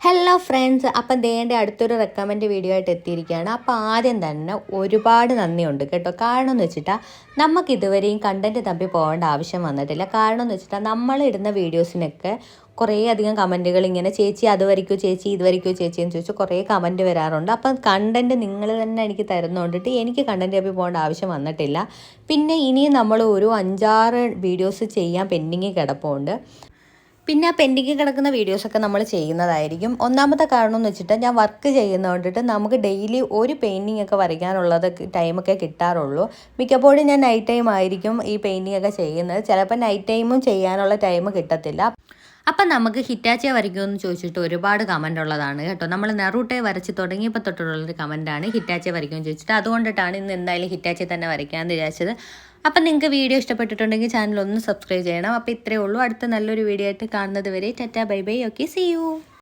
Hello friends, അപ്പം ദേൻ്റെ അടുത്തൊരു recommend video ആയിട്ട് എത്തിയിരിക്കുകയാണ്. അപ്പോൾ ആദ്യം തന്നെ ഒരുപാട് നന്ദിയുണ്ട് കേട്ടോ. കാരണം എന്ന് വെച്ചിട്ടാൽ നമുക്ക് ഇതുവരെയും കണ്ടൻറ്റ് തപ്പി പോകേണ്ട ആവശ്യം വന്നിട്ടില്ല. കാരണം എന്ന് വെച്ചിട്ടാൽ നമ്മളിടുന്ന വീഡിയോസിനൊക്കെ കുറേ അധികം കമൻറ്റുകൾ ഇങ്ങനെ ചേച്ചി അത് വരയ്ക്കോ ചേച്ചി ഇത് വരയ്ക്കോ ചേച്ചി എന്ന് ചോദിച്ചു കുറേ കമൻറ്റ് വരാറുണ്ട്. അപ്പം കണ്ടൻറ്റ് നിങ്ങൾ തന്നെ എനിക്ക് തരുന്നതുകൊണ്ടിട്ട് എനിക്ക് കണ്ടൻറ്റ് തപ്പി പോകേണ്ട ആവശ്യം വന്നിട്ടില്ല. പിന്നെ ഇനിയും നമ്മൾ ഒരു 5-6 വീഡിയോസ് ചെയ്യാൻ പെൻഡിങ് കിടപ്പുണ്ട്. പിന്നെ ആ പെൻഡിങ് കിടക്കുന്ന വീഡിയോസൊക്കെ നമ്മൾ ചെയ്യുന്നതായിരിക്കും. ഒന്നാമത്തെ കാരണം എന്ന് വെച്ചിട്ട് ഞാൻ വർക്ക് ചെയ്യുന്നതുകൊണ്ടിട്ട് നമുക്ക് ഡെയിലി ഒരു പെയിൻറ്റിങ് ഒക്കെ വരയ്ക്കാനുള്ളത് ടൈമൊക്കെ കിട്ടാറുള്ളൂ. മിക്കപ്പോഴും ഞാൻ നൈറ്റ് ടൈം ആയിരിക്കും ഈ പെയിൻറ്റിങ് ഒക്കെ ചെയ്യുന്നത്. ചിലപ്പോൾ നൈറ്റ് ടൈമും ചെയ്യാനുള്ള ടൈം കിട്ടത്തില്ല. അപ്പം നമുക്ക് ഹിറ്റാച്ചിയെ വരയ്ക്കുമെന്ന് ചോദിച്ചിട്ട് ഒരുപാട് കമൻ്റ് ഉള്ളതാണ് കേട്ടോ. നമ്മൾ നെറൂട്ടെ വരച്ച് തുടങ്ങിയപ്പോൾ തൊട്ടുള്ളൊരു കമൻറ്റാണ് ഹിറ്റാച്ചിയെ വരയ്ക്കുമെന്ന് ചോദിച്ചിട്ട്. അതുകൊണ്ടിട്ടാണ് ഇന്ന് എന്തായാലും ഹിറ്റാച്ചിയെ തന്നെ വരയ്ക്കാമെന്ന് വിചാരിച്ചത്. അപ്പം നിങ്ങൾക്ക് വീഡിയോ ഇഷ്ടപ്പെട്ടിട്ടുണ്ടെങ്കിൽ ചാനൽ ഒന്ന് സബ്സ്ക്രൈബ് ചെയ്യണം. അപ്പോൾ ഇത്രയേ ഉള്ളൂ. അടുത്ത നല്ലൊരു വീഡിയോ ആയിട്ട് കാണുന്നത് വരെ tata bye bye. Okay, see U.